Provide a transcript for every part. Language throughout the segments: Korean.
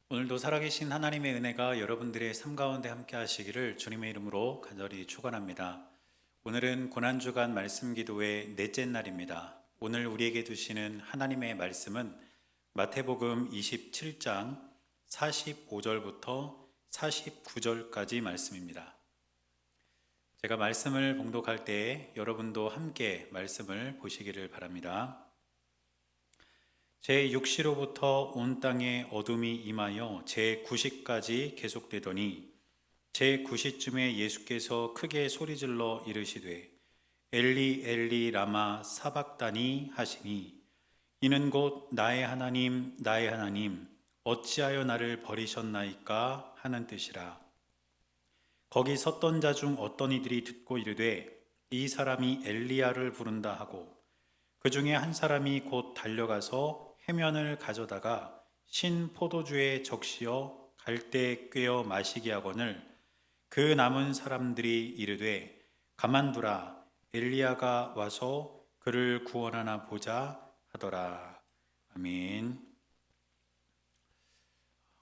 오늘도 살아계신 하나님의 은혜가 여러분들의 삶 가운데 함께 하시기를 주님의 이름으로 간절히 축원합니다. 오늘은 고난주간 말씀 기도의 넷째 날입니다. 오늘 우리에게 주시는 하나님의 말씀은 마태복음 27장 45절부터 49절까지 말씀입니다. 제가 말씀을 봉독할 때 여러분도 함께 말씀을 보시기를 바랍니다. 제6시로부터 온 땅에 어둠이 임하여 제9시까지 계속되더니 제9시쯤에 예수께서 크게 소리질러 이르시되 엘리 엘리 라마 사박다니 하시니 이는 곧 나의 하나님 나의 하나님 어찌하여 나를 버리셨나이까 하는 뜻이라. 거기 섰던 자 중 어떤 이들이 듣고 이르되 이 사람이 엘리야를 부른다 하고 그 중에 한 사람이 곧 달려가서 해면을 가져다가 신 포도주에 적시어 갈대에 꿰어 마시게 하거늘 그 남은 사람들이 이르되 가만두라 엘리야가 와서 그를 구원하나 보자 하더라. 아멘.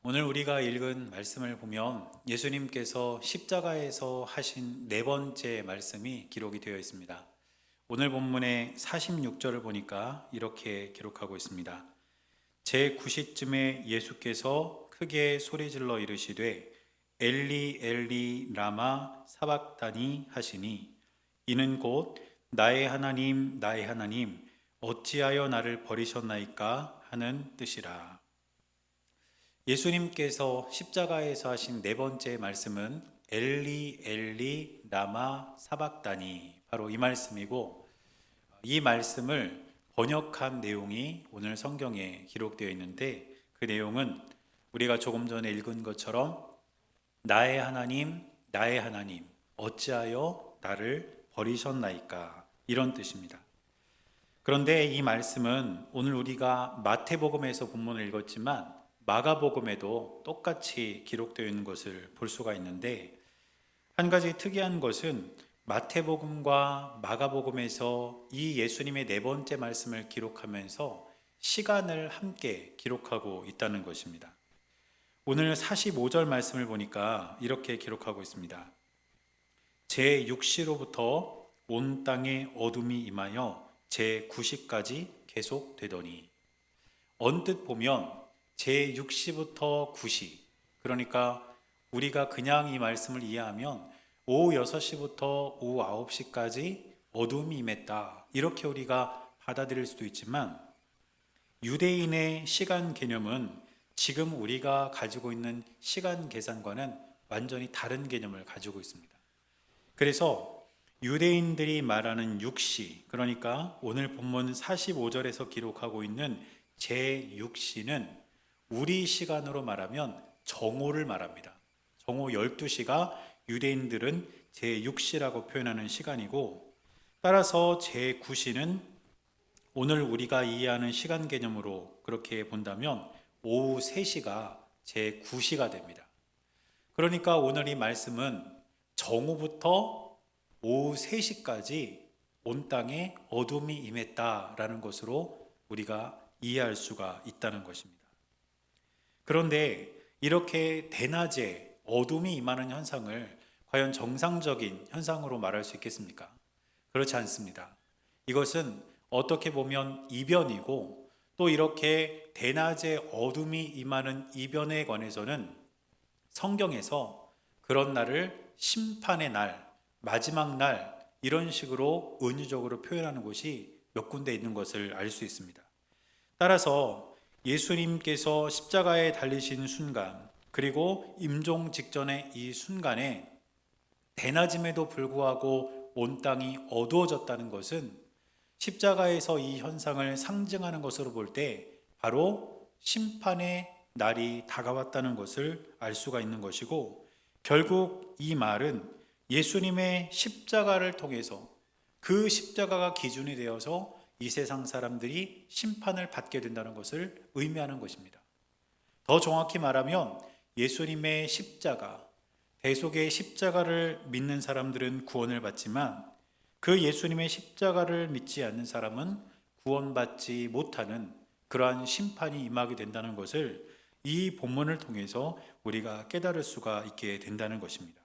오늘 우리가 읽은 말씀을 보면 예수님께서 십자가에서 하신 네 번째 말씀이 기록이 되어 있습니다. 오늘 본문의 46절을 보니까 이렇게 기록하고 있습니다. 제9시쯤에 예수께서 크게 소리질러 이르시되 엘리 엘리 라마 사박다니 하시니 이는 곧 나의 하나님 나의 하나님 어찌하여 나를 버리셨나이까 하는 뜻이라. 예수님께서 십자가에서 하신 네 번째 말씀은 엘리 엘리 라마 사박다니, 바로 이 말씀이고, 이 말씀을 번역한 내용이 오늘 성경에 기록되어 있는데, 그 내용은 우리가 조금 전에 읽은 것처럼 나의 하나님 어찌하여 나를 버리셨나이까, 이런 뜻입니다. 그런데 이 말씀은 오늘 우리가 마태복음에서 본문을 읽었지만 마가복음에도 똑같이 기록되어 있는 것을 볼 수가 있는데, 한 가지 특이한 것은 마태복음과 마가복음에서 이 예수님의 네 번째 말씀을 기록하면서 시간을 함께 기록하고 있다는 것입니다. 오늘 45절 말씀을 보니까 이렇게 기록하고 있습니다. 제6시로부터 온 땅에 어둠이 임하여 제9시까지 계속되더니, 언뜻 보면 제6시부터 9시, 그러니까 우리가 그냥 이 말씀을 이해하면 오후 6시부터 오후 9시까지 어둠이 임했다, 이렇게 우리가 받아들일 수도 있지만, 유대인의 시간 개념은 지금 우리가 가지고 있는 시간 계산과는 완전히 다른 개념을 가지고 있습니다. 그래서 유대인들이 말하는 6시, 그러니까 오늘 본문 45절에서 기록하고 있는 제6시는 우리 시간으로 말하면 정오를 말합니다. 정오 12시가 유대인들은 제6시라고 표현하는 시간이고, 따라서 제9시는 오늘 우리가 이해하는 시간 개념으로 그렇게 본다면 오후 3시가 제9시가 됩니다. 그러니까 오늘 이 말씀은 정오부터 오후 3시까지 온 땅에 어둠이 임했다라는 것으로 우리가 이해할 수가 있다는 것입니다. 그런데 이렇게 대낮에 어둠이 임하는 현상을 과연 정상적인 현상으로 말할 수 있겠습니까? 그렇지 않습니다. 이것은 어떻게 보면 이변이고, 또 이렇게 대낮에 어둠이 임하는 이변에 관해서는 성경에서 그런 날을 심판의 날, 마지막 날, 이런 식으로 은유적으로 표현하는 곳이 몇 군데 있는 것을 알 수 있습니다. 따라서 예수님께서 십자가에 달리신 순간, 그리고 임종 직전의 이 순간에 대낮임에도 불구하고 온 땅이 어두워졌다는 것은 십자가에서 이 현상을 상징하는 것으로 볼 때 바로 심판의 날이 다가왔다는 것을 알 수가 있는 것이고, 결국 이 말은 예수님의 십자가를 통해서, 그 십자가가 기준이 되어서 이 세상 사람들이 심판을 받게 된다는 것을 의미하는 것입니다. 더 정확히 말하면 예수님의 십자가, 대속의 십자가를 믿는 사람들은 구원을 받지만 그 예수님의 십자가를 믿지 않는 사람은 구원받지 못하는 그러한 심판이 임하게 된다는 것을 이 본문을 통해서 우리가 깨달을 수가 있게 된다는 것입니다.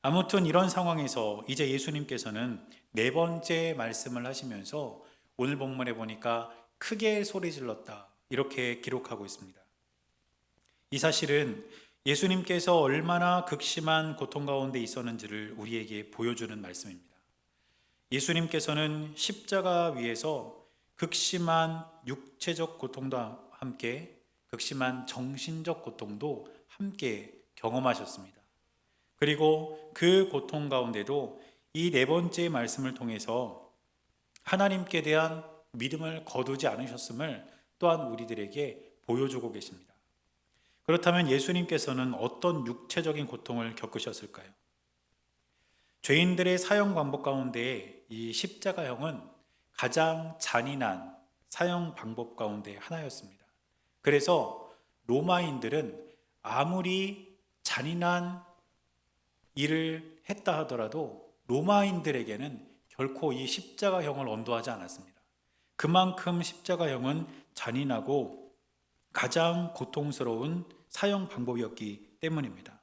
아무튼 이런 상황에서 이제 예수님께서는 네 번째 말씀을 하시면서 오늘 본문에 보니까 크게 소리 질렀다 이렇게 기록하고 있습니다. 이 사실은 예수님께서 얼마나 극심한 고통 가운데 있었는지를 우리에게 보여주는 말씀입니다. 예수님께서는 십자가 위에서 극심한 육체적 고통도 함께 극심한 정신적 고통도 함께 경험하셨습니다. 그리고 그 고통 가운데도 이 네 번째 말씀을 통해서 하나님께 대한 믿음을 거두지 않으셨음을 또한 우리들에게 보여주고 계십니다. 그렇다면 예수님께서는 어떤 육체적인 고통을 겪으셨을까요? 죄인들의 사형 방법 가운데 이 십자가형은 가장 잔인한 사형 방법 가운데 하나였습니다. 그래서 로마인들은 아무리 잔인한 일을 했다 하더라도 로마인들에게는 결코 이 십자가형을 언도하지 않았습니다. 그만큼 십자가형은 잔인하고 가장 고통스러운 사형 방법이었기 때문입니다.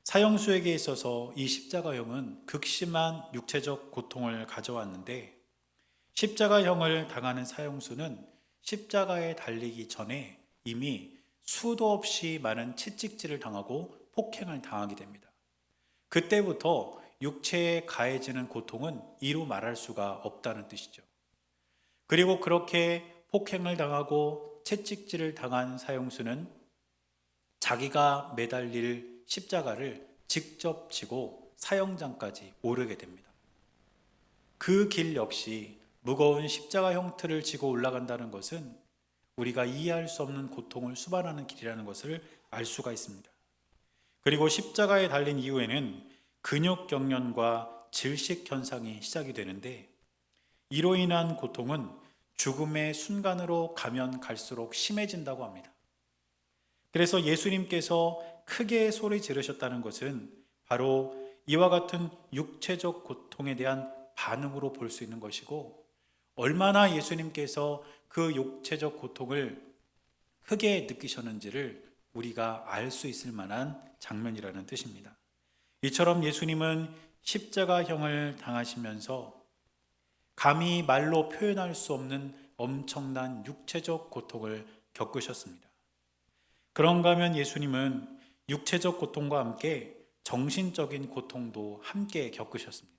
사형수에게 있어서 이 십자가형은 극심한 육체적 고통을 가져왔는데 십자가형을 당하는 사형수는 십자가에 달리기 전에 이미 수도 없이 많은 채찍질을 당하고 폭행을 당하게 됩니다. 그때부터 육체에 가해지는 고통은 이루 말할 수가 없다는 뜻이죠. 그리고 그렇게 폭행을 당하고 채찍질을 당한 사형수는 자기가 매달릴 십자가를 직접 지고 사형장까지 오르게 됩니다. 그 길 역시 무거운 십자가 형틀을 지고 올라간다는 것은 우리가 이해할 수 없는 고통을 수반하는 길이라는 것을 알 수가 있습니다. 그리고 십자가에 달린 이후에는 근육 경련과 질식 현상이 시작이 되는데 이로 인한 고통은 죽음의 순간으로 가면 갈수록 심해진다고 합니다. 그래서 예수님께서 크게 소리 지르셨다는 것은 바로 이와 같은 육체적 고통에 대한 반응으로 볼 수 있는 것이고 얼마나 예수님께서 그 육체적 고통을 크게 느끼셨는지를 우리가 알 수 있을 만한 장면이라는 뜻입니다. 이처럼 예수님은 십자가형을 당하시면서 감히 말로 표현할 수 없는 엄청난 육체적 고통을 겪으셨습니다. 그런가 하면 예수님은 육체적 고통과 함께 정신적인 고통도 함께 겪으셨습니다.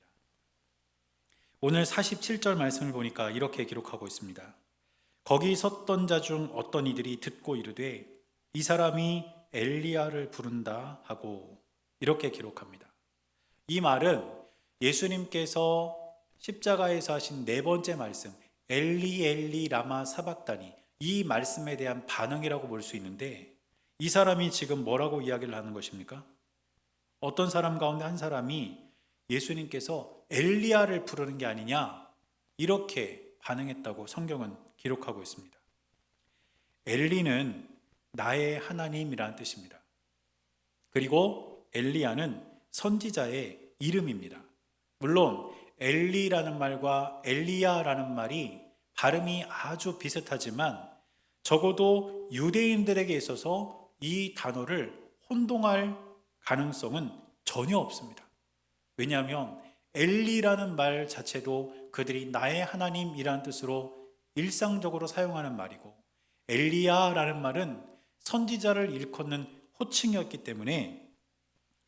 오늘 47절 말씀을 보니까 이렇게 기록하고 있습니다. 거기 섰던 자 중 어떤 이들이 듣고 이르되 이 사람이 엘리야를 부른다 하고 이렇게 기록합니다. 이 말은 예수님께서 십자가에서 하신 네 번째 말씀 엘리 엘리 라마 사박다니 이 말씀에 대한 반응이라고 볼 수 있는데 이 사람이 지금 뭐라고 이야기를 하는 것입니까? 어떤 사람 가운데 한 사람이 예수님께서 엘리야를 부르는 게 아니냐 이렇게 반응했다고 성경은 기록하고 있습니다. 엘리는 나의 하나님이라는 뜻입니다. 그리고 엘리야는 선지자의 이름입니다. 물론 엘리라는 말과 엘리야라는 말이 발음이 아주 비슷하지만 적어도 유대인들에게 있어서 이 단어를 혼동할 가능성은 전혀 없습니다. 왜냐하면 엘리라는 말 자체도 그들이 나의 하나님이라는 뜻으로 일상적으로 사용하는 말이고 엘리야라는 말은 선지자를 일컫는 호칭이었기 때문에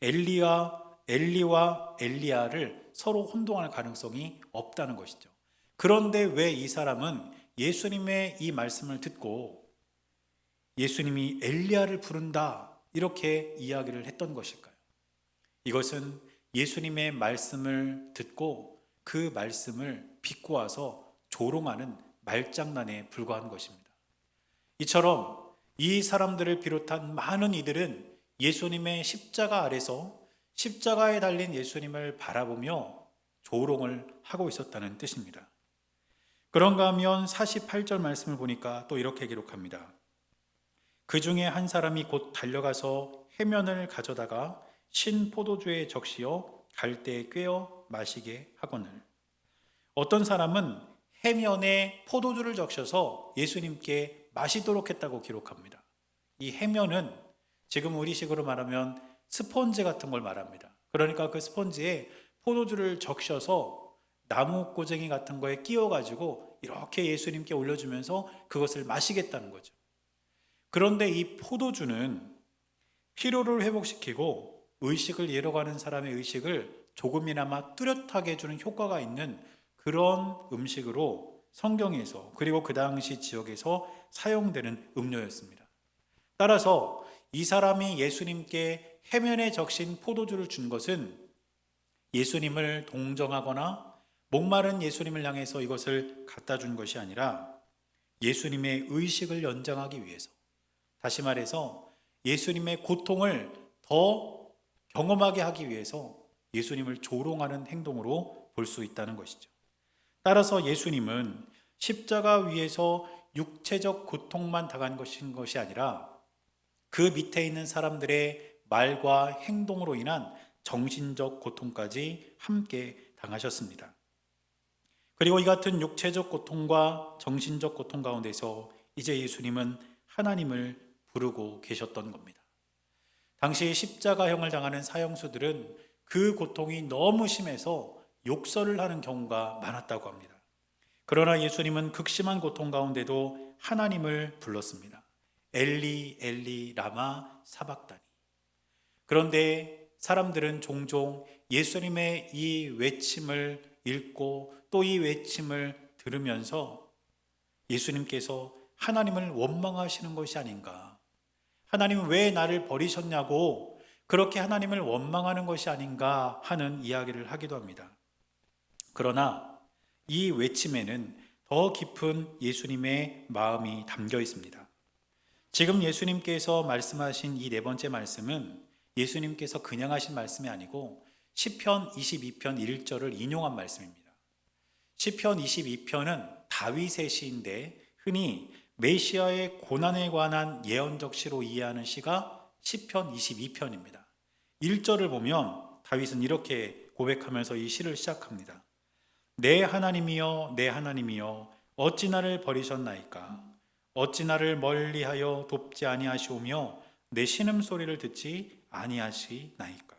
엘리와 엘리야를 서로 혼동할 가능성이 없다는 것이죠. 그런데 왜 이 사람은 예수님의 이 말씀을 듣고 예수님이 엘리야를 부른다 이렇게 이야기를 했던 것일까요? 이것은 예수님의 말씀을 듣고 그 말씀을 비꼬아서 조롱하는 말장난에 불과한 것입니다. 이처럼 이 사람들을 비롯한 많은 이들은 예수님의 십자가 아래서 십자가에 달린 예수님을 바라보며 조롱을 하고 있었다는 뜻입니다. 그런가 하면 48절 말씀을 보니까 또 이렇게 기록합니다. 그 중에 한 사람이 곧 달려가서 해면을 가져다가 신 포도주에 적시어 갈대에 꿰어 마시게 하거늘. 어떤 사람은 해면에 포도주를 적셔서 예수님께 마시도록 했다고 기록합니다. 이 해면은 지금 우리식으로 말하면 스펀지 같은 걸 말합니다. 그러니까 그 스펀지에 포도주를 적셔서 나무 꼬쟁이 같은 거에 끼워가지고 이렇게 예수님께 올려주면서 그것을 마시겠다는 거죠. 그런데 이 포도주는 피로를 회복시키고 의식을 잃어가는 사람의 의식을 조금이나마 뚜렷하게 해주는 효과가 있는 그런 음식으로 성경에서 그리고 그 당시 지역에서 사용되는 음료였습니다. 따라서 이 사람이 예수님께 해면에 적신 포도주를 준 것은 예수님을 동정하거나 목마른 예수님을 향해서 이것을 갖다 준 것이 아니라 예수님의 의식을 연장하기 위해서, 다시 말해서 예수님의 고통을 더 경험하게 하기 위해서 예수님을 조롱하는 행동으로 볼 수 있다는 것이죠. 따라서 예수님은 십자가 위에서 육체적 고통만 당한 것이 아니라 그 밑에 있는 사람들의 말과 행동으로 인한 정신적 고통까지 함께 당하셨습니다. 그리고 이 같은 육체적 고통과 정신적 고통 가운데서 이제 예수님은 하나님을 부르고 계셨던 겁니다. 당시 십자가형을 당하는 사형수들은 그 고통이 너무 심해서 욕설을 하는 경우가 많았다고 합니다. 그러나 예수님은 극심한 고통 가운데도 하나님을 불렀습니다. 엘리 엘리 라마 사박다니. 그런데 사람들은 종종 예수님의 이 외침을 읽고 또 이 외침을 들으면서 예수님께서 하나님을 원망하시는 것이 아닌가, 하나님은 왜 나를 버리셨냐고 그렇게 하나님을 원망하는 것이 아닌가 하는 이야기를 하기도 합니다. 그러나 이 외침에는 더 깊은 예수님의 마음이 담겨 있습니다. 지금 예수님께서 말씀하신 이 네 번째 말씀은 예수님께서 그냥 하신 말씀이 아니고 시편 22편 1절을 인용한 말씀입니다. 시편 22편은 다윗의 시인데 흔히 메시아의 고난에 관한 예언적 시로 이해하는 시가 시편 22편입니다. 1절을 보면 다윗은 이렇게 고백하면서 이 시를 시작합니다. 내 하나님이여 내 하나님이여 어찌 나를 버리셨나이까. 어찌 나를 멀리하여 돕지 아니하시오며 내 신음소리를 듣지 아니하시나이까.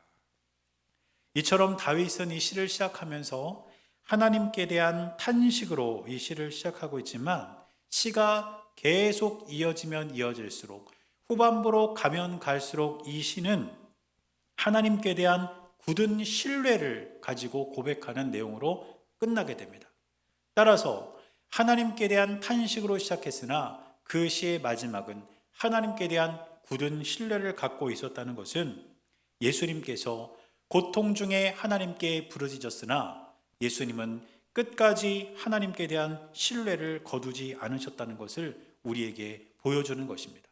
이처럼 다윗은 이 시를 시작하면서 하나님께 대한 탄식으로 이 시를 시작하고 있지만 시가 계속 이어지면 이어질수록 후반부로 가면 갈수록 이 시는 하나님께 대한 굳은 신뢰를 가지고 고백하는 내용으로 끝나게 됩니다. 따라서 하나님께 대한 탄식으로 시작했으나 그 시의 마지막은 하나님께 대한 굳은 신뢰를 갖고 있었다는 것은 예수님께서 고통 중에 하나님께 부르짖었으나 예수님은 끝까지 하나님께 대한 신뢰를 거두지 않으셨다는 것을 우리에게 보여주는 것입니다.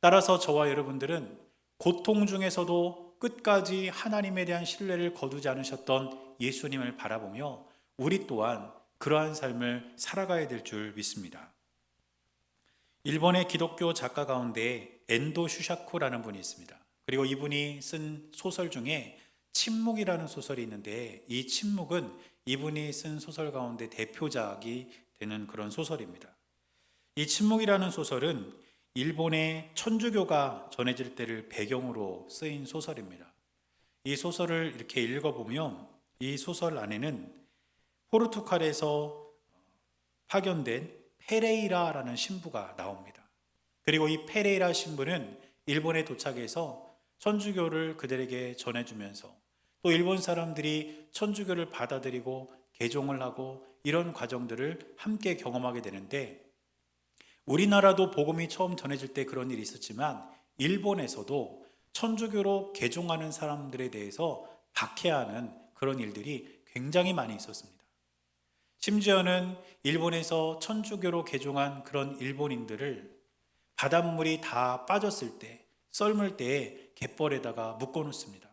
따라서 저와 여러분들은 고통 중에서도 끝까지 하나님에 대한 신뢰를 거두지 않으셨던 예수님을 바라보며 우리 또한 그러한 삶을 살아가야 될 줄 믿습니다. 일본의 기독교 작가 가운데 엔도 슈샤코라는 분이 있습니다. 그리고 이분이 쓴 소설 중에 침묵이라는 소설이 있는데 이 침묵은 이분이 쓴 소설 가운데 대표작이 되는 그런 소설입니다. 이 침묵이라는 소설은 일본의 천주교가 전해질 때를 배경으로 쓰인 소설입니다. 이 소설을 이렇게 읽어보면 이 소설 안에는 포르투갈에서 파견된 페레이라라는 신부가 나옵니다. 그리고 이 페레이라 신부는 일본에 도착해서 천주교를 그들에게 전해주면서 또 일본 사람들이 천주교를 받아들이고 개종을 하고 이런 과정들을 함께 경험하게 되는데 우리나라도 복음이 처음 전해질 때 그런 일이 있었지만 일본에서도 천주교로 개종하는 사람들에 대해서 박해하는 그런 일들이 굉장히 많이 있었습니다. 심지어는 일본에서 천주교로 개종한 그런 일본인들을 바닷물이 다 빠졌을 때 썰물 때에 갯벌에다가 묶어놓습니다.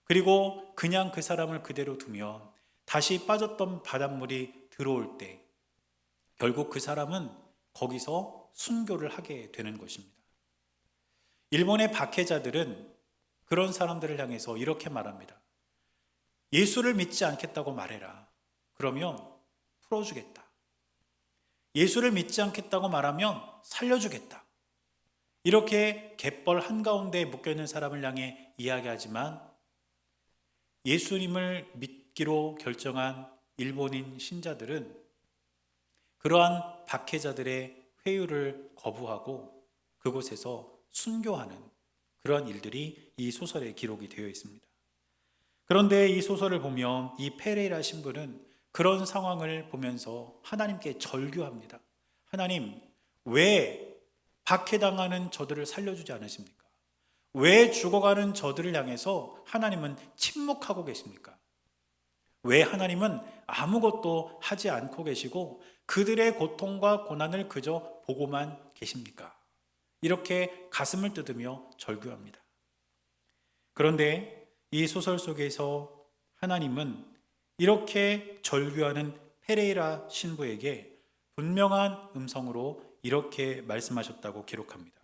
그리고 그냥 그 사람을 그대로 두면 다시 빠졌던 바닷물이 들어올 때 결국 그 사람은 거기서 순교를 하게 되는 것입니다. 일본의 박해자들은 그런 사람들을 향해서 이렇게 말합니다. 예수를 믿지 않겠다고 말해라. 그러면 풀어주겠다. 예수를 믿지 않겠다고 말하면 살려주겠다. 이렇게 갯벌 한가운데 묶여있는 사람을 향해 이야기하지만 예수님을 믿기로 결정한 일본인 신자들은 그러한 박해자들의 회유를 거부하고 그곳에서 순교하는 그런 일들이 이 소설에 기록이 되어 있습니다. 그런데 이 소설을 보면 이 페레이라 신부는 그런 상황을 보면서 하나님께 절규합니다. 하나님, 왜 박해당하는 저들을 살려주지 않으십니까? 왜 죽어가는 저들을 향해서 하나님은 침묵하고 계십니까? 왜 하나님은 아무것도 하지 않고 계시고 그들의 고통과 고난을 그저 보고만 계십니까? 이렇게 가슴을 뜯으며 절규합니다. 그런데 이 소설 속에서 하나님은 이렇게 절규하는 페레이라 신부에게 분명한 음성으로 이렇게 말씀하셨다고 기록합니다.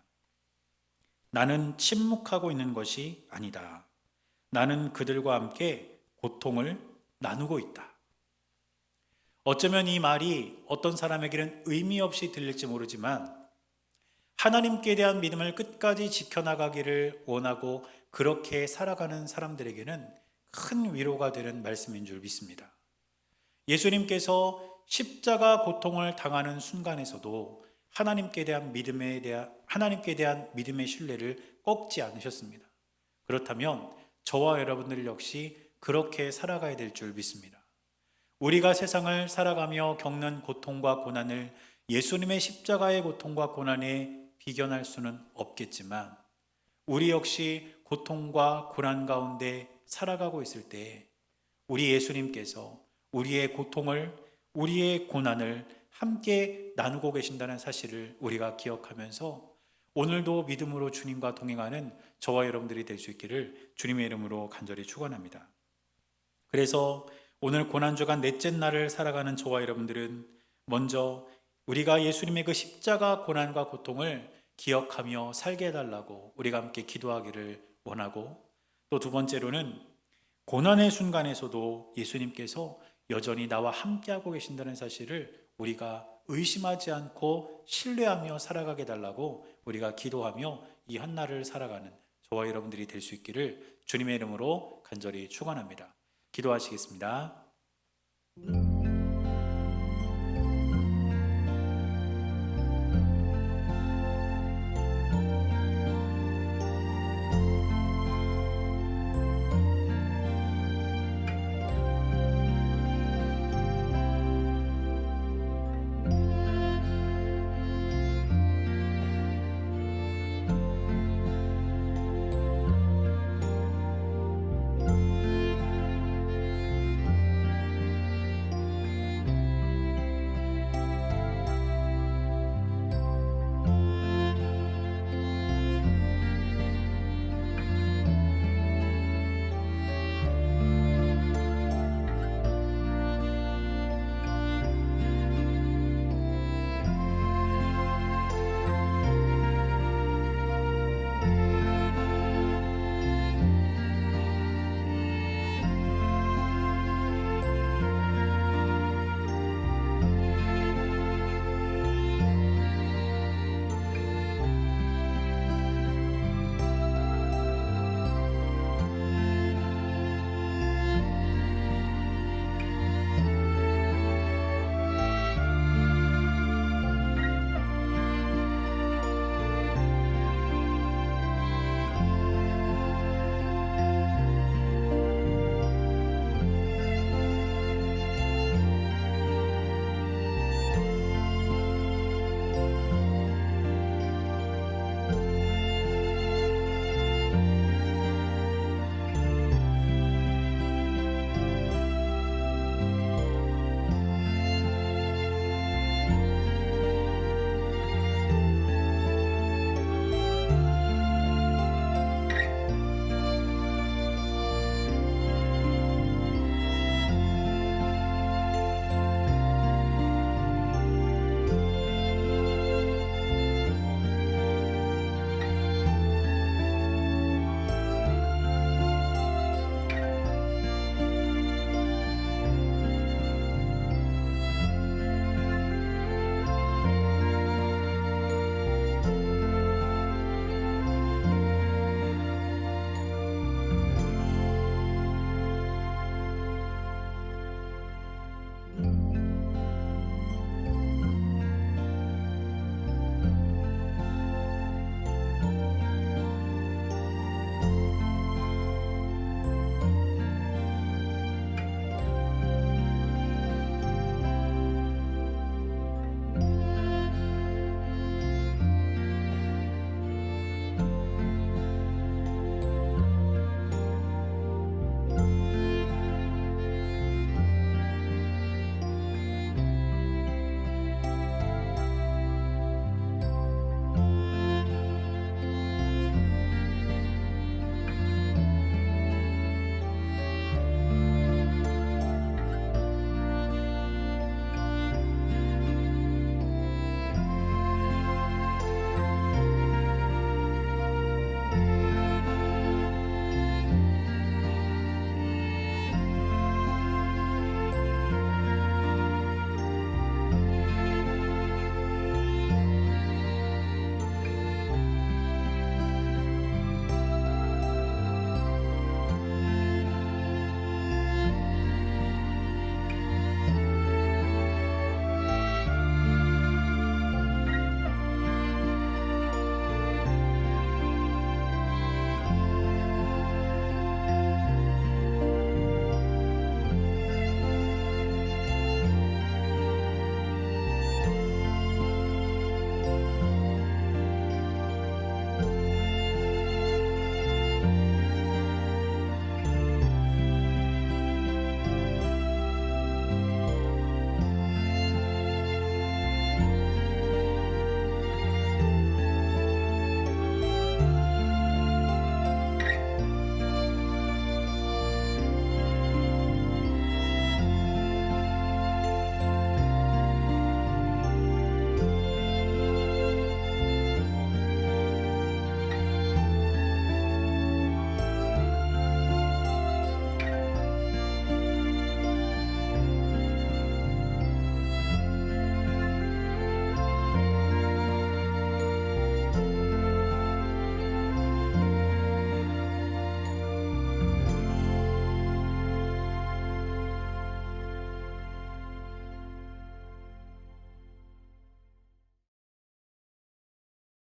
나는 침묵하고 있는 것이 아니다. 나는 그들과 함께 고통을 나누고 있다. 어쩌면 이 말이 어떤 사람에게는 의미 없이 들릴지 모르지만 하나님께 대한 믿음을 끝까지 지켜나가기를 원하고 그렇게 살아가는 사람들에게는 큰 위로가 되는 말씀인 줄 믿습니다. 예수님께서 십자가 고통을 당하는 순간에서도 하나님께 대한 믿음의 신뢰를 꺾지 않으셨습니다. 그렇다면 저와 여러분들 역시 그렇게 살아가야 될 줄 믿습니다. 우리가 세상을 살아가며 겪는 고통과 고난을 예수님의 십자가의 고통과 고난에 비견할 수는 없겠지만 우리 역시 고통과 고난 가운데 살아가고 있을 때 우리 예수님께서 우리의 고통을, 우리의 고난을 함께 나누고 계신다는 사실을 우리가 기억하면서 오늘도 믿음으로 주님과 동행하는 저와 여러분들이 될 수 있기를 주님의 이름으로 간절히 축원합니다. 그래서 오늘 고난주간 넷째 날을 살아가는 저와 여러분들은 먼저 우리가 예수님의 그 십자가 고난과 고통을 기억하며 살게 해달라고 우리가 함께 기도하기를 원하고, 또 두 번째로는 고난의 순간에서도 예수님께서 여전히 나와 함께하고 계신다는 사실을 우리가 의심하지 않고 신뢰하며 살아가게 해달라고 우리가 기도하며 이 한날을 살아가는 저와 여러분들이 될 수 있기를 주님의 이름으로 간절히 축원합니다. 기도하시겠습니다.